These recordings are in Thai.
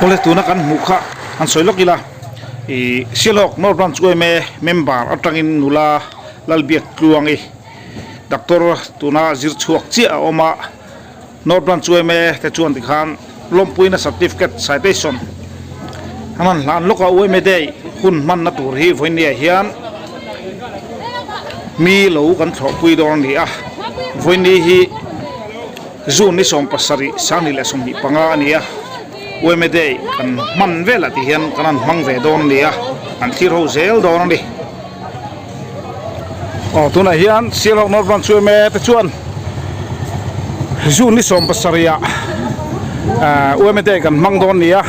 Oleh tu nak kan muka an soilok ila silok North Branch UMA member atangin nula lalbiak kluang Dr. tuna zirchuak chia oma North Branch UMA te chuan tikhan lompuina certificate citation anan lan loka UMA day hun man na tur hi voinia hian mi lo kan thro pui dor ni voini hi zun ni som pasari sangni le som hi panga ania UMA day kan man vela ti hian kanan mang ve don nia an thiro zel don ni tuna hian silok North Branch UMA te chuan zun ni som pasaria UMA day kan mang don nia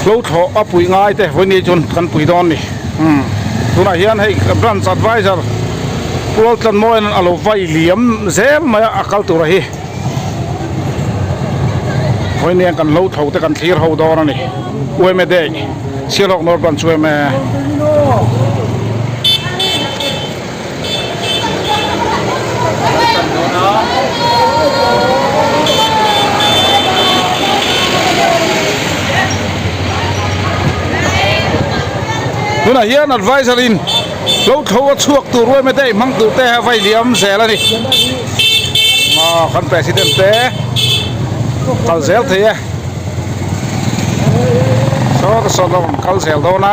lo tho apui ngai te voini chun kan pui don ni tuna hian hei branch advisor Pultlan moen alo vai liam zel maya akal tu rahi voini kan lo tho te kan thlir ho dor ani UMA day silok North Branch UMA tuna hian advisor in lo tho chuak tu UMA day mang tu te vai liam zel ani kan president te kal zel the so kal zel dona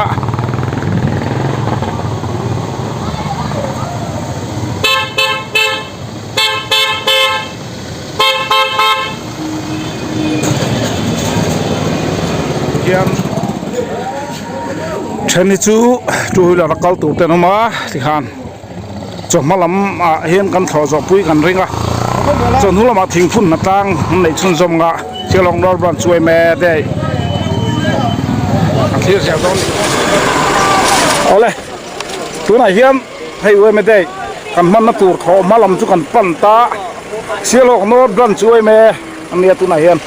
hian chani chu la kal tu te noma tikhan chomalam hian kan tho zo pui kan ringa chon hulama thingphun na tang nei chun zom nga silok North Branch UMA day thir sia don ole tuna hiam hei UMA day kan man na tur tho malam chu kan pan ta silok North Branch UMA ania tuna hiam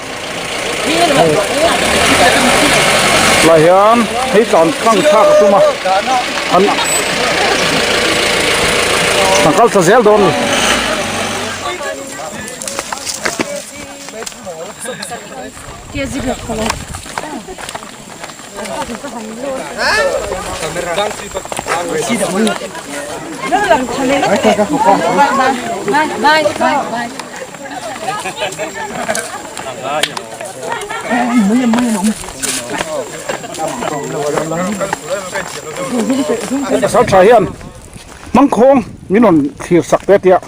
la hiam hei tan kang thak tuma an kal sa zel don Kia zibla kolor. Sao trái hiền măng khong mi non thìa sặc tết ya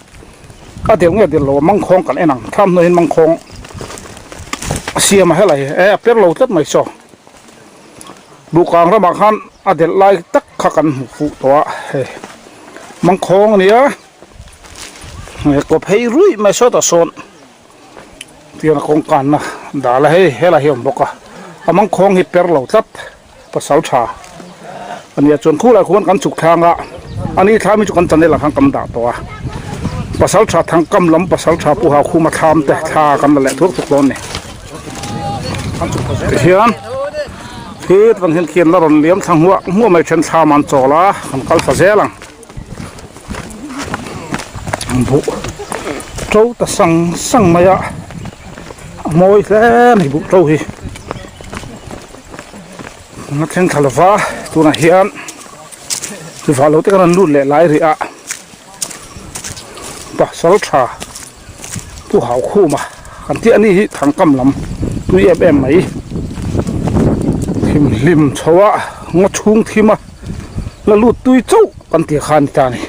tiếng nghe tiếng lo măng khong cái này tham nơi măng khong xia mà hết lại biết lâu tất mày so đủ càng ra mà khan để lại tất cả cần phụ tọa măng khong này á có thấy rưỡi mà so ta son tiền không cần na đã là hết là hiểm bốc măng khong thì biết lâu tất và sáu trà anh ấy chọn khu lại khu ăn chục thang ạ anh ấy tham chục ăn chân đây là hàng cầm đá tọa và sáu trà thang cầm lắm và sáu trà phù hợp khu mà tham để tha cầm là lệ thuốc thuộc luôn này hiền khi tận hiện khiên là rồn liếm thằng mua mấy chân sa man trò lá cầm cal phá dễ lắm vụ trâu ta sang mày ạ môi thế này vụ trâu thì nó thiên thảo phá tu là hiền thì phá lâu tới cái nút lệ lái thì ạ ปะสลัดชาผู้หาวคู่มาอันที่อันนี้ทางกำลำตัวไหมทิมลิมชาวะงดชุงทิมะแล้วลูดตุยเจ้ากันที่ขันตานี่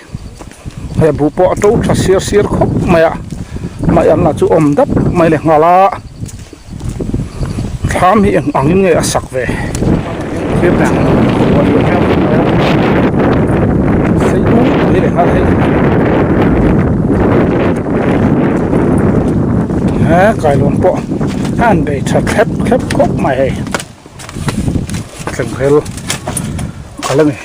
ให้บุปผาเจ้าเสียคบไม่อันละจูอมดับไม่เลยงาละทำให้อังยิงเงยสักเวเรียบร้อยวันนี้ครับใส่ดูนี่เลยครับไก่ลมปะอันเดชแคบคบไม่ให้เข่งเพลอะไรนี่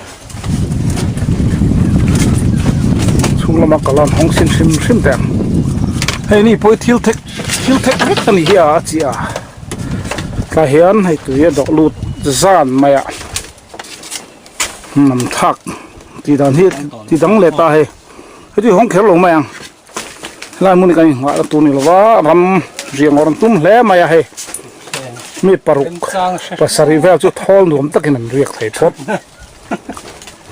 ช่วงละมากลอนห้องซิมแดงเฮ้ยนี่พอยทิลเทคกันนี่อ่ะจีอ่ะกระเฮียนให้ตัวดอกลูดจานไม่อ่ะน้ำทักที่ดังเลตาให้ที่ห้องเขียวลงมายังลายมุนี่กันว่าตัวนี้หรอวะรำเรียงอรันตุ้มแล้วมาให้มีปรุกภาษาริเวลจุดทอลรวมตะกินเรียกไทยพบ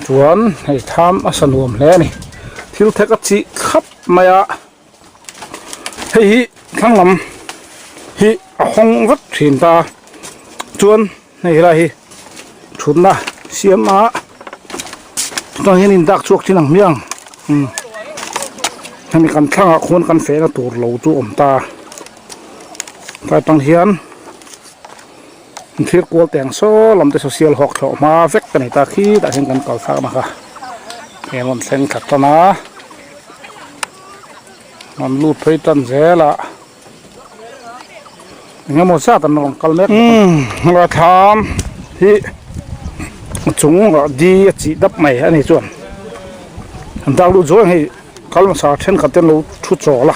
ชวนให้ทำอาสนวมแล้วนี่ทิลเทกัจิขับมาเฮ้ยข้างลำฮิห้องวัดถิ่นตาชวนให้อะไรชุนนะเสียมาตอนนี้นินดักชวกที่หนังเมียงให้มีการข้างคนกันเฟนะตัวเหลาจูอมตาไปตังเฮียนเทียบกัวแต่งโซ่ลำแต่โซเชียลหอกเฉาะมาเฟกกันในตาขี้แต่เห็นกันเก่าซักนะคะเห็นมันเส้นขัดตนะมันรูดไปตันเสละงั้นหมดซาตันนองกัลเม็ดเราทำที่จุงก็ดีจีดับใหม่อันนี้ส่วนดาวรู้จ้วงให้กัลมาสาเช่นขัดเต้นรู้ชุดโจละ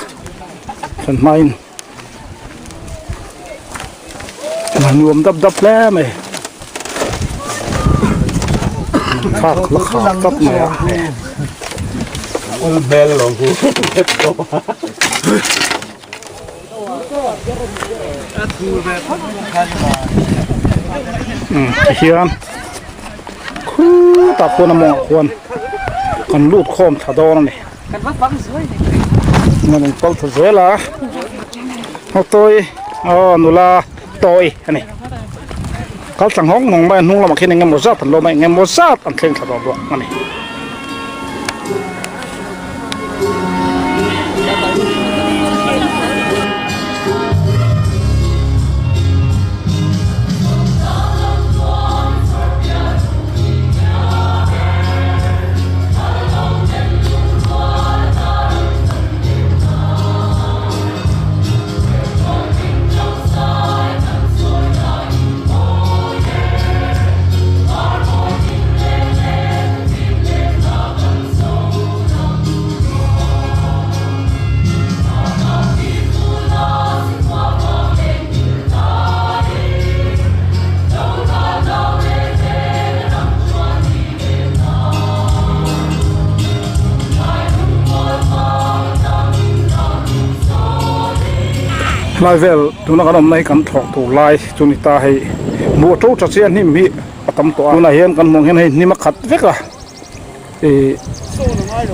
ฉันไม่มันรวมดับแล้วไหมฝากราคาดับไหมอ่ะเบลลงกูเฮียนคู่ตับตัวน้ำมันควรกันลูดโคมถาดอนนี่มันเป็นต้นสวยละเอาตัวนุลาตัวอันนี้เขาสั่งห้องมองไปนุ่งเรามาคิดยังไงโมซาตันโลมายังไงโมซาตันเคร่งถาดอนด้วยอันนี้ลายเวลตัวนักการเมืองกันถอดตัวลายจุนิตาให้บัวโจจะเสียนี่มีตั้มตัวตัวไหนเห็นกันมองเห็นให้นี่มาขัดเวกละ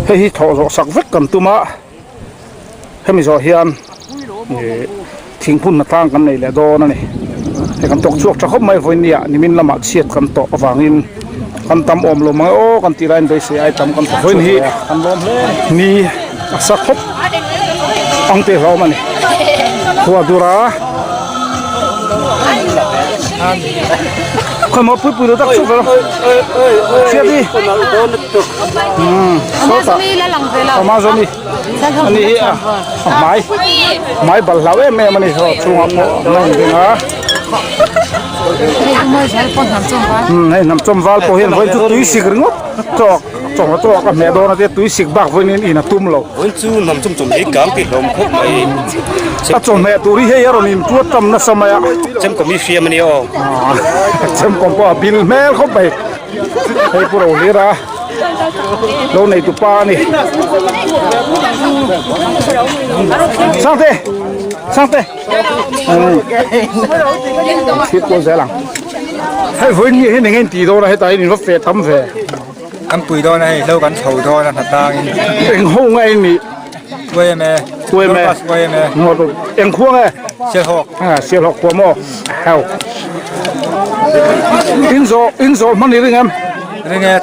ให้ถอดสักเวกกันตัวมาให้มีจอเฮียนทิ้งพุ่นมาตั้งกันในแหล่ดอนั่นนี่ให้กันตกช่วงจะเข้าไม่ไฟเนี่ยนี่มินละหมาดเสียดกันต่อฟังอินกันตั้มอมลมมาโอ้กันตีไรน์ไปเสียไอตั้มกันไฟนี่กันลมนี่สักครบอังเตะเรามันนี่หัวดูระคนมาปุ๊บๆตักชุบแล้วเสียดีโซ่ตาประมาณนี้อันนี้ไม้บัลลาเว้แม่มันนี่เขาช่วงนั่งดีนะให้น้ำจมวาลพอเห็นไว้จุดตุ้ยสิกรึงจอกตัวกับแม่โดนที่ตุ้ยสิกบักไว้นี่อีน่ะตุ้มเราวันจูน้ำจมอีกกลางปีลมคุกไปถ้าจมแม่ตุ้ยเฮียเรานี่ตัวจมน่ะสมัยจมก็มีเฟียมันนี่อ๋อจมก็พอบินแม่เข้าไปให้พวกเราเลี้ยระเราในตุปานี่สั่งเต้คิดตัวเสียหลังให้ฟื้นยี่ให้หนึ่งเงินตีโดนให้ตายนี่รถเฟทำเฟอันปุ๋ยโดนให้เล่ากันเฉาโดนนะตาเองห้องไอ้นี่ quê mẹ quê mẹ quê mẹ ngồi em khuông ấy xe học xe học của mò heo in zo mà đi em đây nghe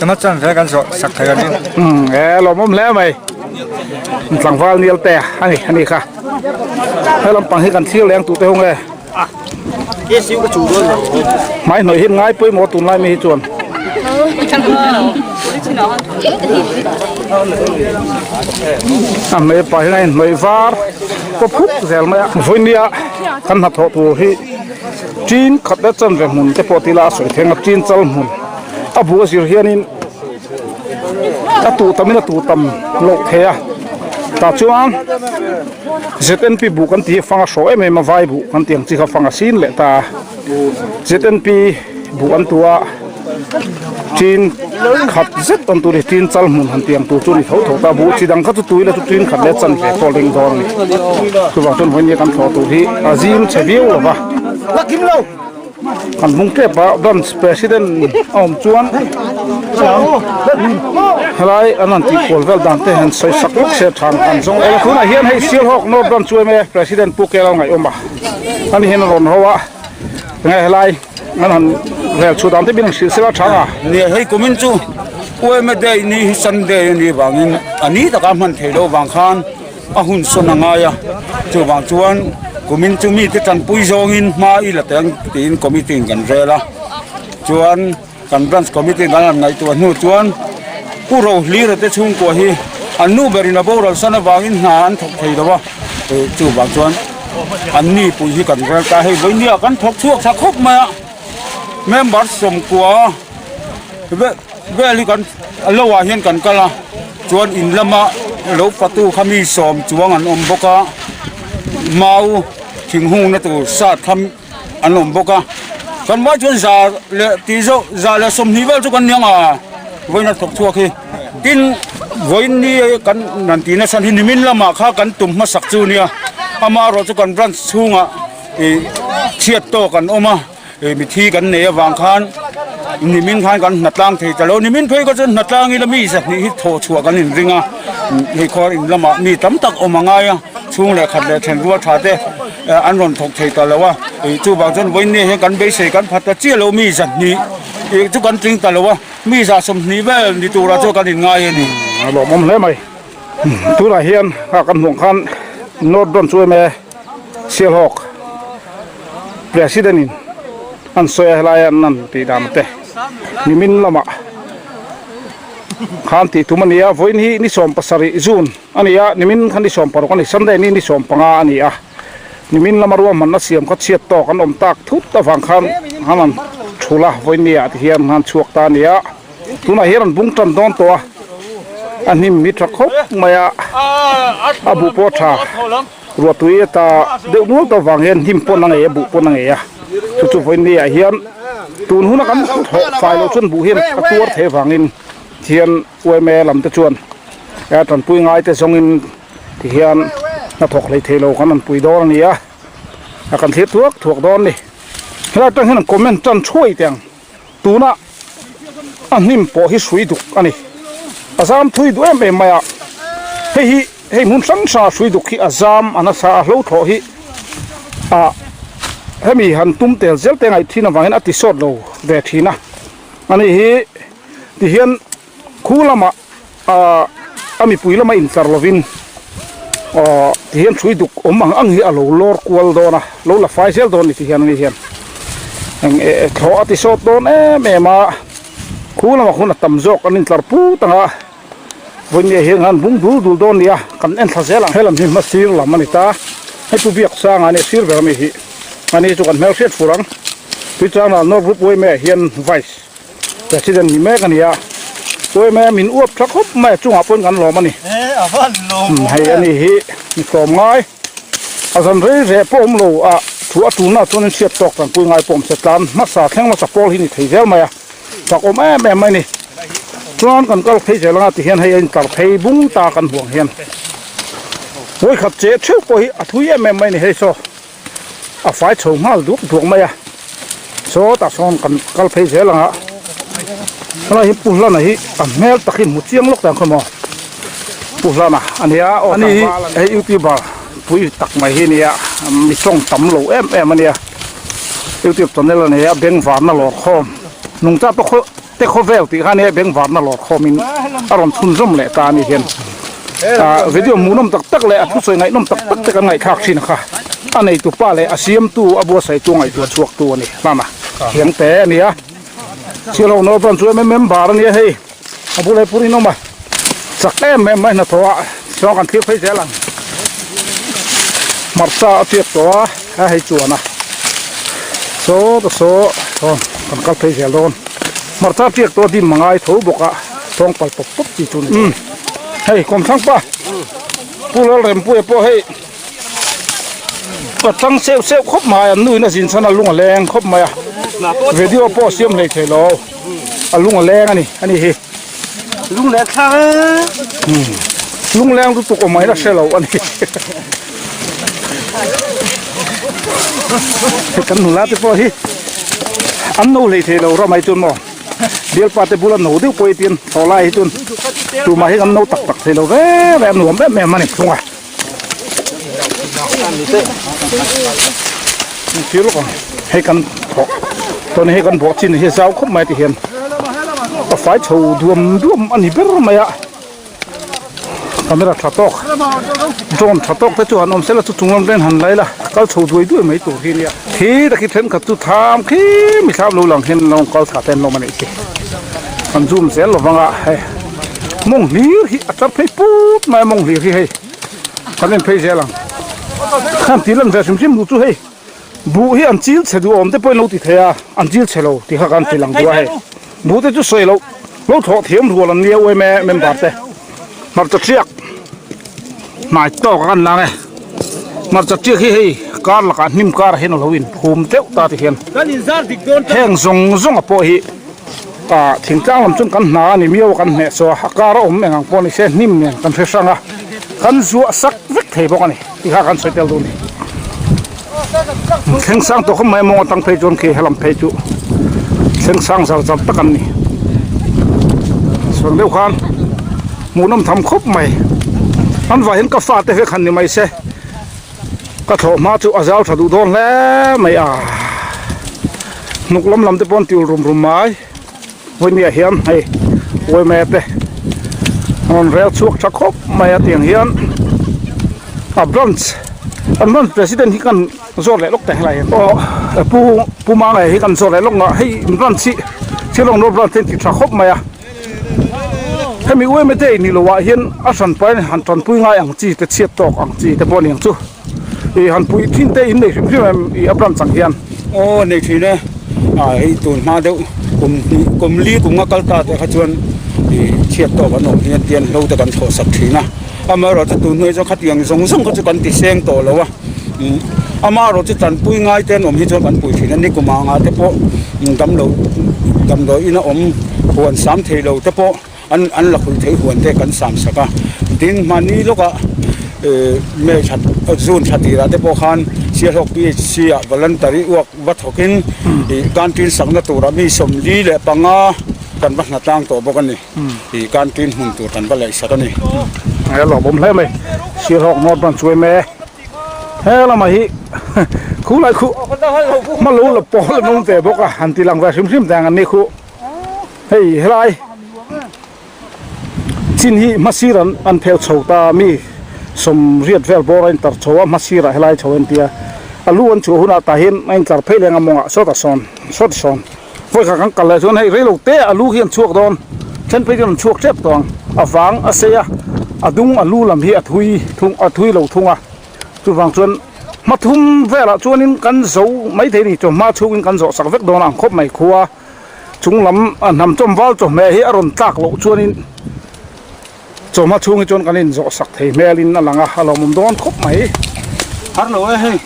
cho mắt chân phải gan sọ sặc thấy gan nghe lo mắm lẽ mày thằng vào nhiều tè anh này cả hay làm bằng hếtกันsiêu leng tụt tê không nghe cái siêu cái chủ luôn máy nổi hiện ngay với một tuần lại mới chuồn mấy bài này mấy var có phút dẻo mày vui nia căn hạt thọ tu hi chín khát đất chân về mồn cái bọt tila sợi thèn ngập chín chân mồn bùa siro hiền in tụ tâm lộ thế à ta chuan ZNP bu kan ti fanga so em ma vai bu kan tiang chi kha fanga sin le ta ZNP bu an tua tin khat zet on tu ri tin chal mun han tiang tu chu ni tho ta bu chi dang kha tu tuila tu tin khat le chan ve polling dor ni tu wa ton hoi kan tho tu hi azim chebiu lo ba kim lâu kan mung ke ba dan president om chuan helai anan ti pol vel dan te han soi saklok se thang an jong el khuna hian hei sil hok no dan chu me president pu ke ngai oma ani hen ron howa ngai helai anan vel chu dan te bin sil sela thanga ni hei komin chu oi me dei ni sunday ni wangin ani ta ka man thelo wang khan a hun sonanga ya chu wang chuan komin chu mi te tan pui zongin ma i la tang tin committee kan rela chuan kan branch committee kan ngai tu nu chuan ku ro hli re te chung ko hi anu berina boral sana wangin na an thok thei dawa chu wang chuan anni pui hi kan rel ta hei voinia kan thok chuak sa khop ma member som kwa veli kan lowa hian kan kala chuan in lama lo patu khami som chuang an om boka mau thinghung na tu sa tham an om boka kan ma chuan za le ti zo za le som ni vel chu kan nyanga voina thok chuak hi tin voin ni kan nan ti na san hi nimin lama kha kan tum ma sak chu nia ama ro chu kan branch chunga e chiat to kan oma mi thi kan ne wang khan nimin khan kan natlang thei chalo nimin phei ko chen natlang i lami sa ni tho chua kan in ringa he khor in lama mi tam tak omanga ya chung le khat le then ruwa thate an ron thok thei ta lawa e chu ba chen voin ni he kan be se kan phat chi lo mi san ni e chu kan tling ta lawa mi za som ni vel ni tu ra chu kan in ngai ni lo mom le mai tu la hian ha kan hong khan not don chu me sil hok president in an soya helai nan ti dam te nimin lama khan ti tumania voin hi ni som pasari jun ania nimin khan ni som par kan ni sunday ni som panga ania nimin lama ruam man na siam kha chiat to kan om tak thut ta wang khan hanan thula voin ni at hian han chuak ta nia tuna hian bung tan don to anim mi thakop maya abu potha ruatui ta de nu ta wang hen him pon na nge bu pon na nge ya chu voin ni a hian tun huna kan fai lo chun bu hian atuar the wangin thian oi me lam te chuan ya tan pui ngai te zongin ti hian na thok lei thelo kan an pui dor ni a kan the thuak don ni hela tang hian comment tan chhui teng tuna anim po hi sui duk ani azam thui du em maya hei mun sang sa sui duk hi azam ana sa lo tho hi a hemi han tum tel zel te ngai thina wangin ati sot lo ve thina ani hi ti hian khulama ami puilama in tarlovin ti hian chui duk omang ang hi alo lor kwal dona lo la fai sel don ti hian ni hian ang tho ati sot don me ma khulama khuna tam jok anin tlar pu tanga voin ye hian han bung dul don nia kan en thazelang helam hi masir la manita he tu biak sang ani sir ver mi hi ani chu kan mel set furang pichana no group we me hian vice president ni me kan ya we me min uap thak hop me chunga pon kan lo mani avan lo hai ani hi ni kom ngai azan re pom lo a thu atu na chon siat tok kan pui ngai pom se tan ma sa thleng ma sa pol hi ni thei zel maya tak om me mai ni chuan kan kal thei zelanga ti hian hei in tar thei bung ta kan buang hian woi khat che thu ko hi athui em mai ni hei so a fai chho mal duk duk maya so ta son kan kal phei zelanga ala hi pula na hi a mel takin mu chiang lok tang khamo ผู้ละนะอันนี้อันนี้ไอ้ยูทูบผู้ตักมาที่นี่มีช่องต่ำโลมันเนี่ยยูทูบตอนนี้เราเนี่ยเบ่งฝานน่ะหลอดคอมนุ่งจ้าตัวเตะข้อแววตีข้าเนี่ยเบ่งฝานน่ะหลอดคอมินอารมณ์ทุนร่มแหละตานี่เห็นวิดีโอมูน้ำตักเลยผู้สวยไงน้ำตักแต่กันไงคักสินะคะอันนี้ตัวป้าเลยอาเซียมตัวอบัวใส่ตัวไงตัวชวกตัวนี่มามาเสียงแต่เนี่ยเชื่อเราโน้ตตอนช่วยแม่บาร์นี่เฮ้ยอาบุเลยพูดน้องมาสักแม่ไม่นะตัวชอบกันเที่ยวไปเสียหลังมาร์ซาเทียบตัวให้จัวนะโซ่กันก็ไปเสียโดนมาร์ซาเทียบตัวที่มังไงถูกบอกอะท้องไปปุ๊บจีจุนเฮ้ยคนทั้งป้าผู้เราเริ่มพูดพอให้ก็ทั้งเซลครบมาอันนู้นนะสินสนาลุงแรงครบมาวิดีโอพอเสียมเลยเทโลลุงแรงอันนี้เฮ้ลุงแรงค่ะลุงแรงตุกออกมาแล้วเสียเราอันนี้กันหนูลาไปพอที่อันนู้นเลยเทโลเราไม่จนมั้งเดี๋ยวป้าจะบุญหนูเดี๋ยวไปเตียนต่อไล่จนตัวมาให้กันหนูตักเทโลแบบหนูแบบแม่มันนี่ตรงอ่ะเชื่อลูกอ่ะให้กันพอตอนนี้ให้กันพอชิ้นให้สาวครบไม่ที่เห็นก็ไฟโชว์ดวมอันนี้เป็นอะไรอ่ะทำให้เราชัดตอกโดนชัดตอกแต่จวนอมเสร็จแล้วจุงลมเล่นหันไรล่ะก็โชว์ด้วยไม่ตัวที่เนี่ยที่ตะกี้เห็นกับจุดทำที่ไม่ทราบรู้หลังเห็นลองก็ขาดเต้นลงมาหน่อยสิมันซูมเสียหลบวังอ่ะให้มองเหลียวที่จับให้ปุ๊บไม่มองเหลียวที่ให้กันเล่นเพย์เสียหลังข้ามที่ลำแต่ชิมดูจู่ให้บูให้อันจีลเสดูอมแต่ปอยเราติดเฮียอันจีลเสเราที่ข้ากันที่หลังด้วยให้บูแต่จู่สวยเราถอดเทียมหัวลำเลี้ยวไว้แม่บาดเต้มาจะเชือกนายต่อกันนะไงมาจะเชือกให้การละกันนิ่มการเห็นเราวินภูมิเจ้าตาที่เห็นแห้งซงอ่ะพอฮีถึงจ้างลำจนกันหนานี่มีเอากันเนี่ยสัวการอมแมงปอนี่เส้นนิ่มเนี่ยกันเฟสังอ่ะกันสัวสักวิกเทบอกกันนี่ที่ข้ากันสวยเตลดูนี่เส้นสังตัวเขาไม่มองตั้งเพจจนเคให้ลำเพจุเส้นสังสาวจับตะกันนี่ส่วนเดียวกันหมูน้ำทำครบไหมอันว่าเห็นกาแฟแต่เพื่อขันนี่ไม่ใช่ก็โถมาจู่อาเจ้าถ้าดูโดนแล้วไม่นุกล้มลำแต่ปนติวรุมไม้วันนี้เห็นให้วันแม่เต้มันเรียกชุกชักครบไม่เตียงเห็นบรอนซ์อันนั้นประธานที่กันโซ่เลยลูกแต่อะไรผู้มาไงที่กันโซ่เลยลูกเนาะให้บรอนซ์ที่ลงโน้ตบรอนซ์ที่ชักครบไหมให้มีอ้วยไม่ได้นี่หรอวะเห็นอาสันไปหันตอนปุ้ยง่ายอังจีแต่เชียดตอกอังจีแต่ปนอย่างจู่หันปุ้ยทิ้งเตอินเลยพี่มันอับรันสังเกตโอ้ในทีนี้ไอ้ตุนมาเดี๋ยวกลุ่มลีกลุ่มกัลตาแต่ขจวนเชียดตอกกันหน่อยเตียนเราแต่กันโถสักทีนะมาเราจะตุนให้เจ้าขัดยังส่งก็จะกันติดเสียงต่อแล้ววะมาเราจะจันปุ้ยง่ายเต้นอมที่ชวนกันปุ้ยทีนั้นนี่ก็มางาแต่พอดำเราอินะอมหวนสามเทเราแต่พออันหลักคุยเที่ยวเด็กกันสามสักดินมันนี่ลูกเมื่อชัดซูนชัดที่เราได้พอคันเสียหกปีเสียบอลันตารีอวกวัดหกินการกินสังนตัวเรามีสมดีและปังกันบักหน้าต่างตัวบอกกันนี่การกินหุ่นตัวกันบักเลยสักนี่หลอกผมเลยไหมเสียหกนอนมันช่วยแม่เฮ้ยเรามาฮิคู่ไรคู่มารู้หลับปอแล้วนุ่งแต่บอกหันทีหลังไปชิมแต่งอันนี้คู่เฮ้ยอะไรจินฮีมาซีรันอันเพลโชตามีสมเรียดเวลบอรันตัดโชวมาซีระให้ไล่โชวันเดียอลูอันโชหุนาตาเห็นอันตัดเพลงมองสดสอนพวกขังกันเลยส่วนให้เรื่องเตะอลูเฮียนช่วงโดนฉันไปกันช่วงเจ็บตองฟังเสียดุงอลูลำเฮียทุยเหล่าทุ่งจุดฟังส่วนมาทุ่มเวลาส่วนนี้กันโซ่ไม่เท่นี่จมมาช่วยกันโซ่สักเวกโดนอังคบไม่ครัวจุงลำนำจมวัลจมแม่เฮียอรุณตักเหล่าส่วนนี้จมาช่วงจนกันลินโจสักทีเมลินนั่นหลังอะเรามุมโดนครบไหมฮัลโหลเฮ้ย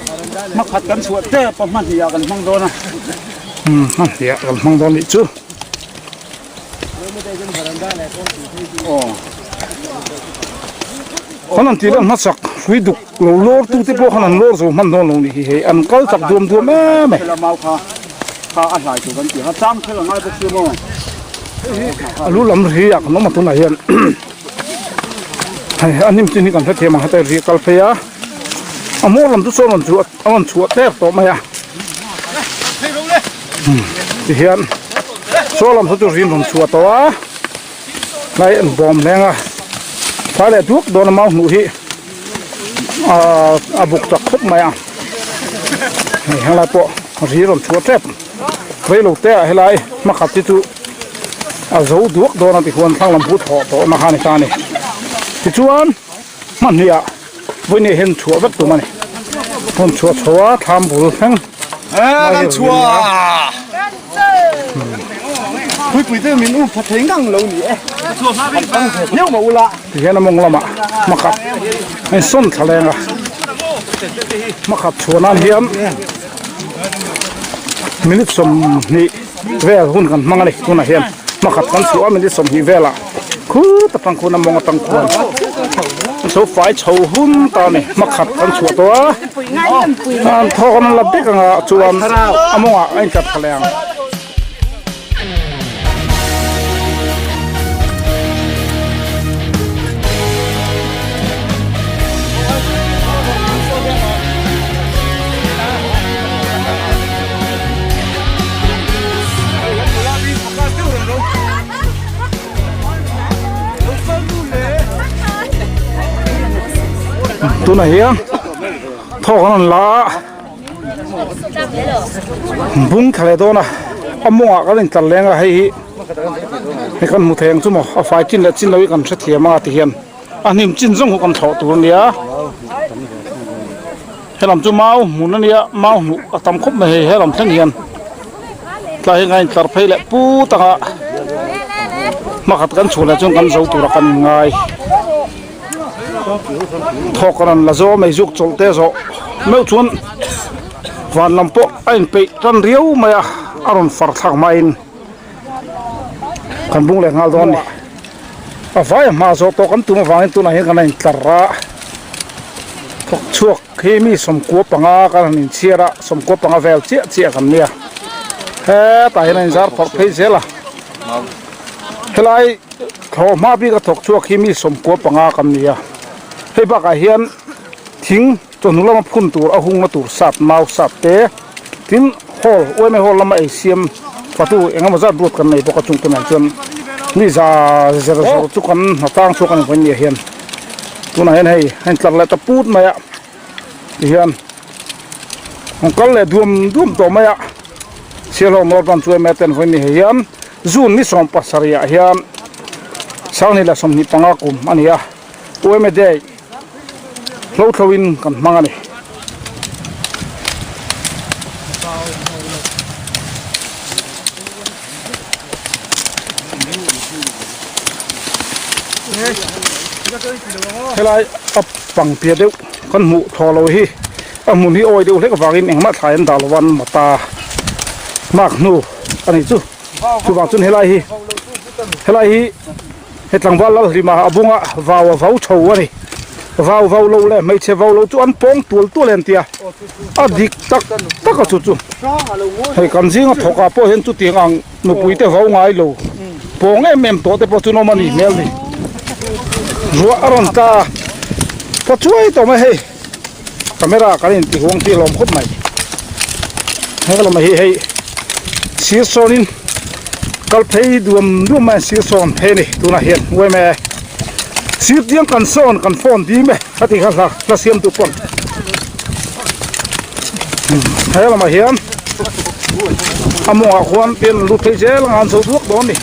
มาขัดกันสวดเต้ประมาณที่ยากันมังโดนนะมันเดียกันมังโดนนี่จู่คนนั้นที่เรื่องมาสักวิดุกโลดตู้ที่พวกนั้นโลดสูมันโดนลงนี่เฮ้ยอันก็สักดวมแม่เราเมาข้าอาศัยอยู่กันกี่ข้าจ้ำแค่ละง่ายไปซื้อมั้งรู้ลำเฮียน้องมาตัวไหนเห็น anh em tinกันเทียมหาแต่เรียกกันไปอ่ะมอลำตุโซนชัวอันชัวเตะต่อมาอ่ะที่เห็นโซลำตุจุรินชัวตัวในอันบอมแรงอ่ะถ้าเด็กทุกโดนมาหนูที่บุกจับคุบมาอ่ะให้ไรปะรีนชัวเตะเรื่องเตะให้ไรมาขัดที่จุจะดูกโดนที่คนทั้งลำพูดหอบต่อมาหาในการนี่ที่ชวนมันเนี่ยวันนี้เห็นชัวแบบตัวมันคนชัวทำบุญทั้งกันชัวคุยเรื่อง民物พัฒนาเราเนี่ยยังไม่รู้ละที่เห็นมองละมาขับให้ส้นทะเลอ่ะมาขับชัวนั่นเหี้ยมินิสมนี่เวลหุ่นกันมังเลยตัวไหนเห็นมาขับกันชัวมินิสมนี่เวลาคือตะปังคนมองตังคนโซฟาเช่าหุ่นตาเนี่ยมาขับกันชัวตัวทอกันลับเด็กอ่ะชวนมองอ่ะไอ้จับทะเลตัวไหนอ่ะท่อกันละบุ้งทะเลตัวน่ะมั่วก็เล่นจันแรงอะให้กันมุเทงชั่วโมงไฟจิ้นและจิ้นเราอีกันเสียมาที่เห็นอันนี้จิ้นส่งกันถอดตัวเนี้ยให้ลำจุเมาหมุนนั่นเนี้ยเมาหนูตำคบไม่ให้ลำทั้งเห็นกลายไงตัดไปแหละปูตะมาขัดกันชวนแล้วจนกันเจ้าตัวกันไงทอกันละโซไม่ยุกจลเตโซไม่ชวนวันลำโพไอ้ไปรันเรียวมาอารมณ์ฝากทางมาอินกันบุ้งแหลงงาดอนนี่ไฟมาโซโตกันตัวมาฟังตัวไหนกันในตระทกช่วงเคมีสมควรปังอากันนิเชียระสมควรปังอาเวลเจี๊ยกันเนี่ยเฮ้แต่ในจาร์พอร์เพย์เซล่ะเฮ้ยเขามาพี่ก็ทกช่วงเคมีสมควรปังอากันเนี่ยให้บักอาเฮียนทิ้งจนเรามาพุ่นตัวเอาหุ่งมาตัวสับเมาสับเตะทิ้งฮอลไว้ไม่ฮอลเรามาไอเสียมประตูเองมาจัดรถกันในปกติจุงตัวไหนจนนี่จะจุกันตั้งสุกันคนเฮียนตัวไหนให้จัดเลยตะปูดมาอ่ะเฮียนของกันเลยดุมตัวมาอ่ะเสียลงรถบันช่วยแม่เต็นคนเฮียนจูนนี่สองปัสสาวะเฮียนเช้านี้แหละสมนิปังอากุมอันนี้อ่ะโอ้ยไม่ได้เราทวินกันมังอันนี้เฮ้ยอับปังเปียเดียวกันหมูทอเราฮีมุนที่โอ้ยเดียวเล็กกว่ากินเองมาถ่ายอันดาลวันมาตามากนู่อันนี้จู่บางจุนเฮลัยฮีเฮตังบ้านเราที่มาอาบุงอ่ะวาวโชว์นี่วาวโลเลยไม่ใช่วาวโลจู่อันปองตัวเลนเตียอดีตักก็จู่ให้กันซิงอ่ะถกอ่ะพอเห็นจุดที่อ่างนุปุยเตวาวง่ายโลปองเอ็มตัวเตปจุนอมันนี่เมลนี่รัวอรอนตาพอช่วยตัวไม่ให้คาเมรากันที่ห่วงที่ลมคบใหม่ให้เราไม่ให้เสียโซนินกัลเพย์ดูมาเสียโซนเพนี่ตัวน่าเห็นไว้แม่เสียเดียงกันโซนกันฟอนดีไหมถ้าที่เขาเราเสียมตุกคนให้เราไม่เห็นอามัวควรเป็นลูกเทเจลงานสู้ทุกโดนนี่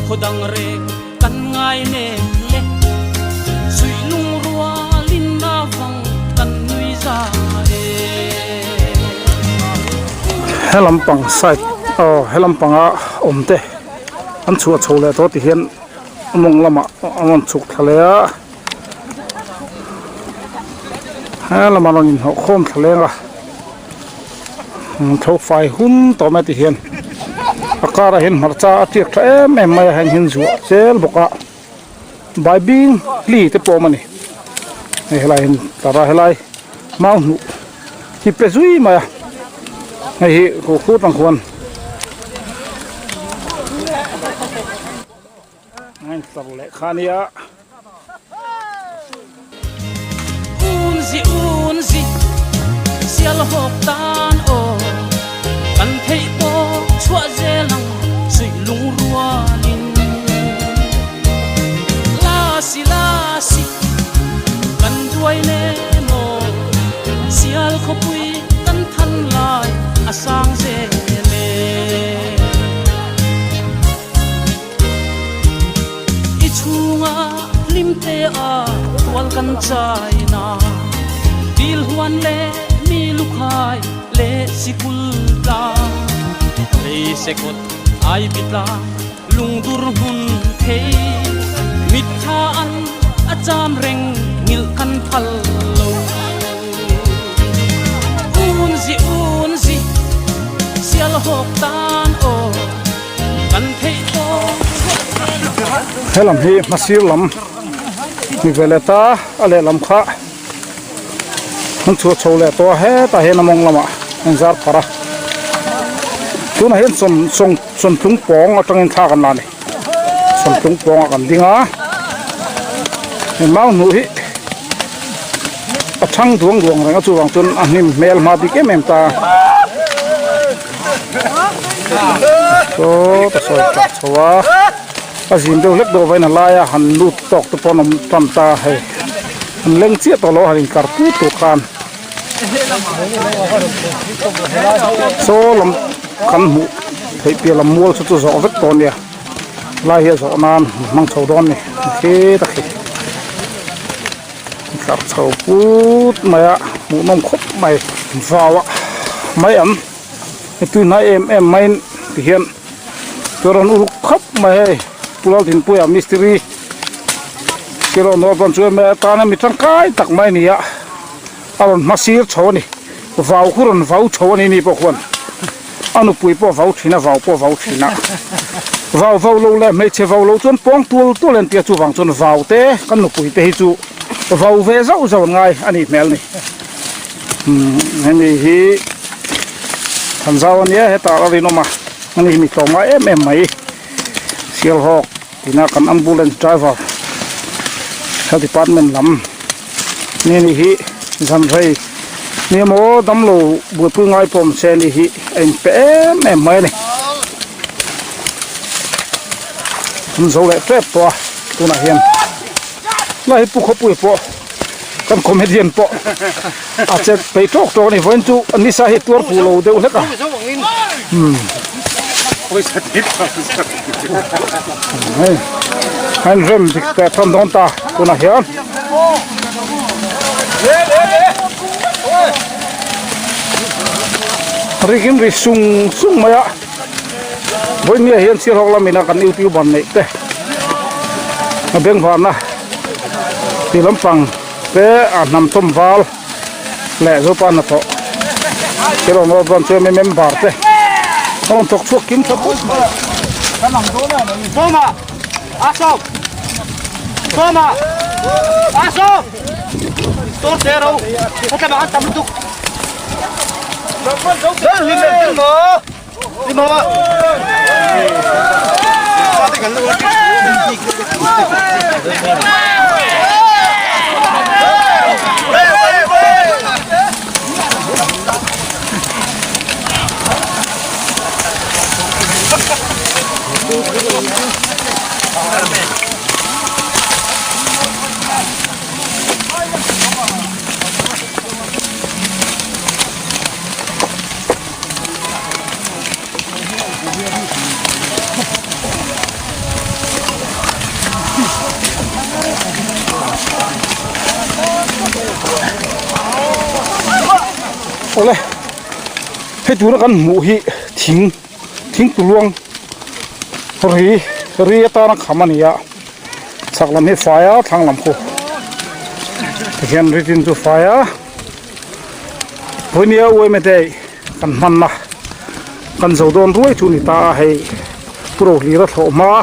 Kodang re kan ngai ne le sui lung rua lin na vang kan nui za e helam pang sai helam panga omte an chua chole to ti hian มงละมามันสุกทะเลฮะละมาลองยินหัวโคมทะเลละเท่าไฟหุ่นต่อมาที่เห็นอากาศเห็นมาจ้าเทียบแม่ไม่เห็นจัวเซลบอกว่าใบบิงลีเตปอมันนี่เฮ้ยไรเห็นตาไรมาหนูที่เปซุยมาเฮ้ยกูพูดบางคนไอ้สับเละขานี่อะอุ่นสิเสียลหกตานโอกันเทยโปชัวเจลังสุยลุงรัวลินลาสิกันด้วยเนโมเสียลขบุยกันทันลายอาสางเจเลอิชูงาลิมเตอาวัลกันใจนาดิลหวนเลมีลูกหายเลสิกุลตาเลเสกดไอบิตาลุงดุรหุนเทมิทาอันอาจามเร่งงิลกันพัลโลอุ่นสิเสียลหกตานโอกันเทโตเฮลัมฮีมาซีลำมีเวลาตาอะไรลำข้ามันชัวโชว์เลยตัวเฮตาเฮนมองละมาอันซาร์พาระตัวนั้นเห็นส่วนถุงปองเอาจังเงินท่ากันนั่นนี่ส่วนถุงปองกันดิ้งอ่ะเห็นมั้งหนูฮิช่างดวงเลยก็จู่วางจนอันนี้เมลมาดิเกมเอ็มตาโอ้ตัวสวยจัดชัวอาจิมเดือดเล็กโดไว้นั่นลายหันลูดตอกตัวปนมตำตาให้หันเล่งเจี๊ยตัวล้อหันการพูดตัวกันโซ่ลำขันหูเทียบลำมัวสุดสอวิตตัวเนี่ยลายเหี้ยสอนานมังเฉาดอนนี่เฮ้ตะเคียกับเฉาพูดไม่อะหมูนมคบไม่ฟ้าวะไม่อันตัวนายเอ็มไม่เห็นตัวเราอุลุคบไม่ปุเราถิ่นปุยมิสตรีที่เราโน้ตบันช่วยแม่ตาเนี่ยมีทั้งกายตักไม่เนี่ยเอามาซีร์โชว์นี่ฟ้าวคุรนฟ้าวโชว์นี่พวกคนอันนู้นปุยพวกฟ้าวชินะฟ้าวพวกฟ้าวชินะฟ้าวโลเลยไม่ใช่ฟ้าวโลจนป้องตัวเล่นเตี้ยจูฟังจนฟ้าวเต้กันนู้นปุยเตะจูฟ้าวเวซ่าไงอันนี้แมลนี่อันนี้ฮีทันเจ้าอันนี้ให้ตาเราดีน้องมาอันนี้มีตัวมาไม่เสียลฮอกที่นักกันอัมบูเลนส์ไดรเวอร์เฮลท์ดีพาร์ตเมนต์ลำนี่ฮีสันไรนี่โมดำโลบุตรง่ายผมเซนี่ฮีเอ็มเป๊ะไม่เนี่ยมันสูงเลยเป๊ะตัวน่าเห็นไล่ปุ๊กปุยปอกันคอมเมดี้ปออาจจะไปทอกตัวนี่วันจูอันนี้สาเหตุตัวผู้เราเดี๋ยวนักให้เริ่มจากแต่ทำดอนตาตัวน่าเห็นริกิมริซุงมาอะวันนี้เห็นเสียหอกลามินากันยูทูบบันนี่เต้มาเบ่งผ่านนะที่ลำปังเต้นำต้มฟาลและรูปานตัวที่เราโน้ตบันช่วยไม่เมมบาร์เต้ต้องตกช่วงกินสักคนToma! Asok! Toma! Asok! Tortero! Kita makan tamutuk. Lima ba? Pati kan lu. Oleh, hei tu kan muhi ting tu luang, ri ta nak kaman ya, sắc làm hết fire thang làm khô hiện ready to fire với nhiều uế mẹ đây cần mặn na cần dầu đôn ruồi chú nị ta hay pro lì ra thổ ma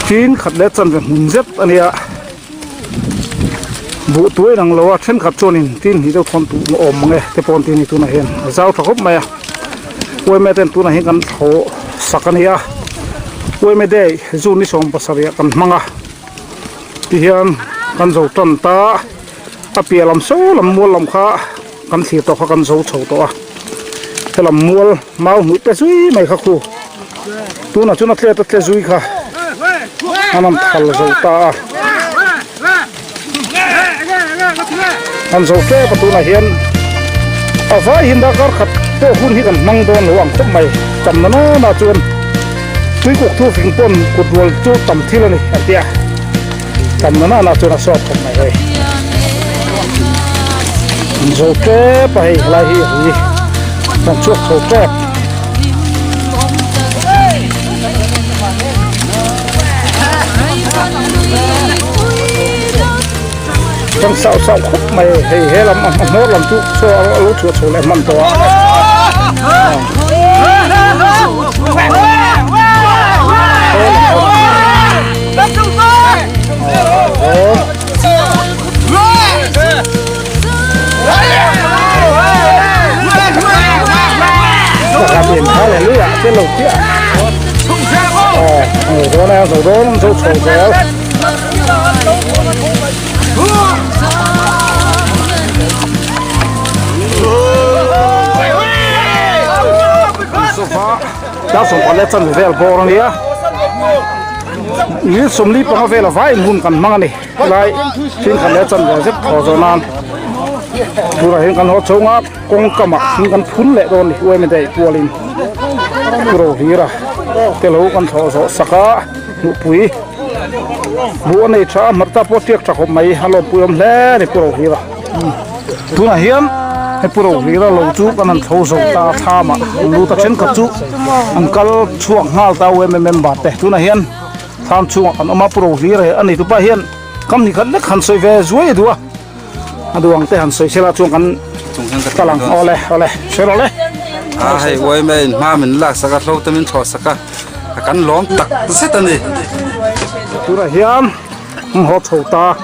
chín khát lết chân về mùng dết anh ạ vụ tuổi đang lâu trên khát cho nên tin thì đâu thon tụ ôm nghe cái pon tin tu này hiện giao thọ hấp mày uế mẹ tên tu này hiện cần thổ sắc anh ạ uế mẹ đây dù ní sòng pasari cần manga thì hiện cần dầu trần ta bia làm sâu làm mua làm khá cần thịt to cần dầu chầu to thế làm mua máu mũi té suy mày khá khu tu nào chúng nó té suy khá anh làm thal dầu ta anh dầu té còn tu này hiện ở vai hiện đã có khát to hun hi cần mang đòn luang khóc mày chậm nó là chuan tuy cuộc thu phình pon cuộc đuổi chu tầm thi lên này tia chậm nó là chuan sọt khóc mày rồi dầu té bay lại hi còn chuột dầu té trong sao khúc mày hay làm nó làm chút cho lúa chuột sầu lại mặn to làm biển khá là lứa trên lầu kia đó này rồi đó nó sầu kéo sofa đã xong còn lẽ chân về bò rồi nhá như sum li bằng về là vài mun cần mang này lại trên cần lẽ chân về rất khó rồi nan tu là hiện cần họ trông á con cầm mặc hiện cần phun lệ rồi uế mình đây tua lên rồi đi ra cái lỗ con thọ thọ saka nụ pui bữa này cha mất ta bớt tiếc chắc hôm nay halo pui om lẽ này rồi đi ra tu là hiện hay pro đi ra lâu chú con ăn thâu sầu ta tha mà lu ta trên cắt chú ăn cal chuộng ngal ta uế mình bát đấy tu là hiện tham chuộng ăn oma pro đi ra anh này tu ba hiện cầm thì khẩn khẩn soi về dưới đua aduang te han soi sela chung kan talang ole selo le hay uế mình mà mình là saka lâu tâm mình thọ saka kan lom tak set ani tu ra hiam ho chho ta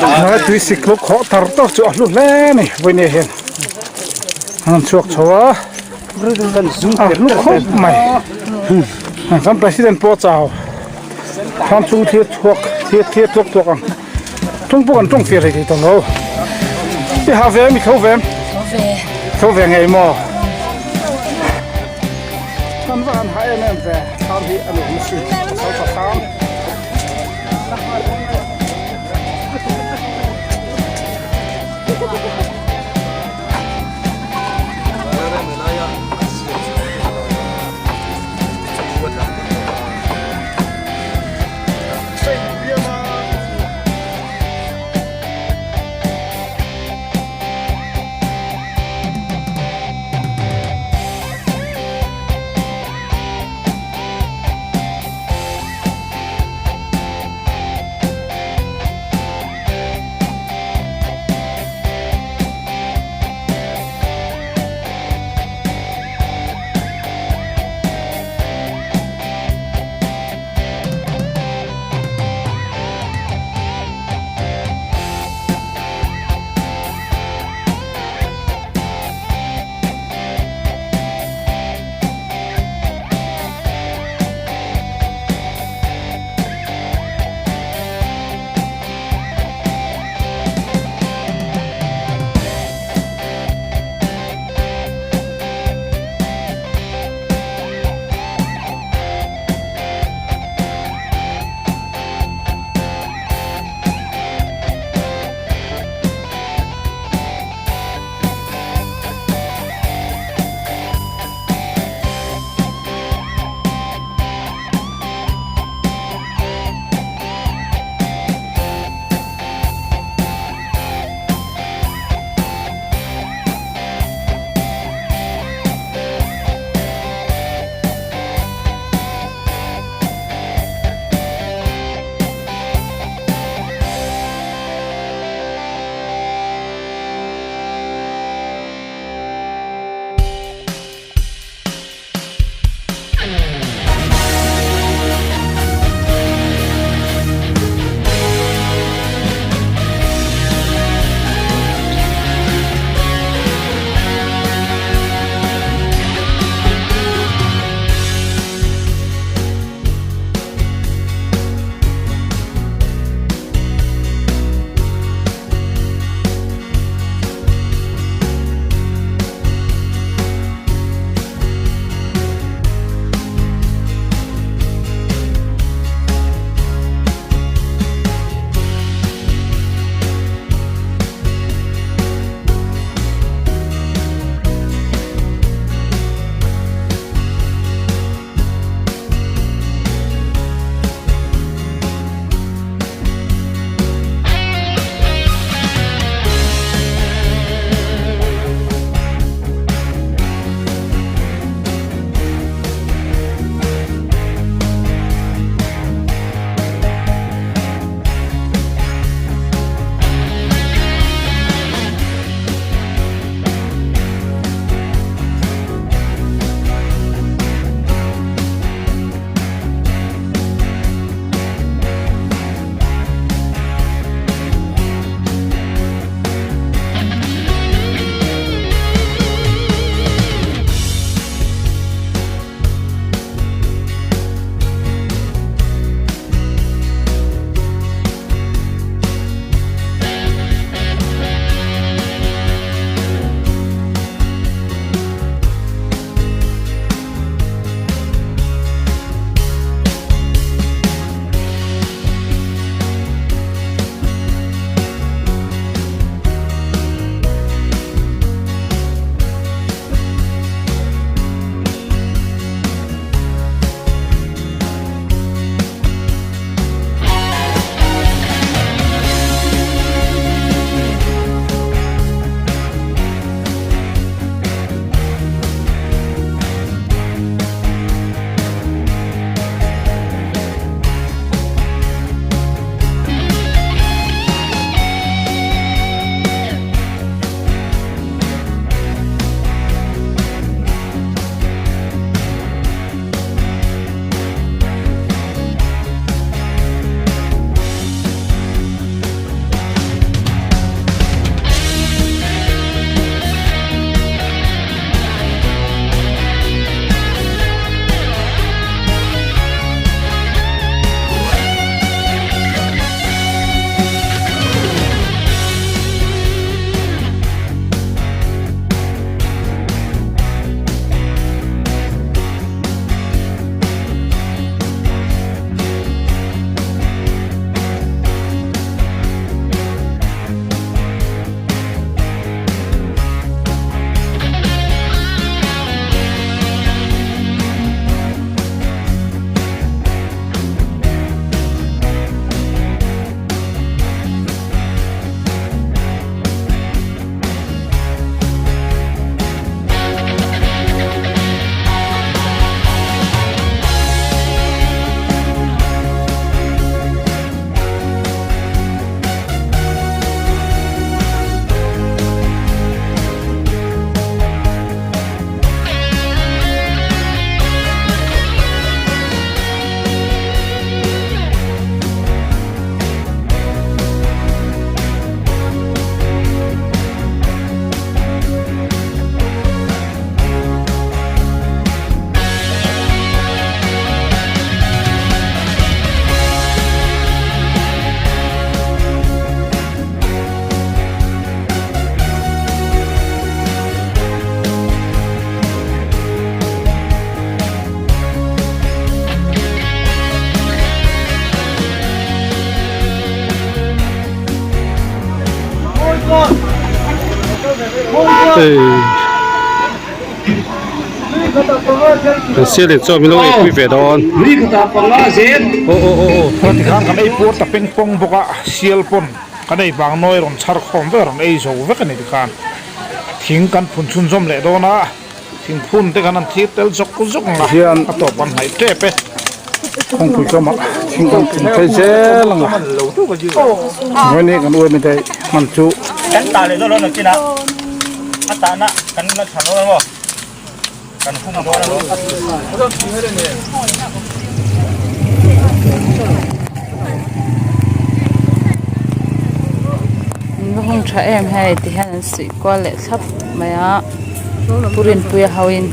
nói tuy xịt lúc họ thở to chỗ lúc lẽ này với này hiện anh chuộc chúa lúc khóc mày con president po chào tham chung thiết thuốc thuốc ăn chung buồn chung phiền thì tao lâu đi học về mi khâu về ngày mò con vẫn hai anh em về tham thì anh cũng xin sáu tháng เสียเด็กโซ่มีลูกเอกพี่เฟดอน นี่ก็ตาปังอาเซน โอ้โอ้โอ้ พอที่ข้างกันไอ้ปวดแต่เป็นปงบกะเสียลปนกันไอ้บางน้อยรอนชาร์คอมเวอร์ไอ้โซ่เวกันไอ้ที่ข้างทิ้งกันพุ่นชุนจอมเละโดนะทิ้งพุ่นแต่กันนั้นที่เตลจกกุจกนะเฮียนอัตบปันหายเจ็บไปคงคุยกันมาทิ้งกันทิ้งไปเจ้าลังอ่ะวันนี้กันด้วยไม่ได้มันจุ กันตาเลยแล้วนะกินนะอัตานะกันมาฉันแล้วบ่กันพุ่งโดนแล้ว hong cha em hai ti han si kwa le sap maya purin puya hawin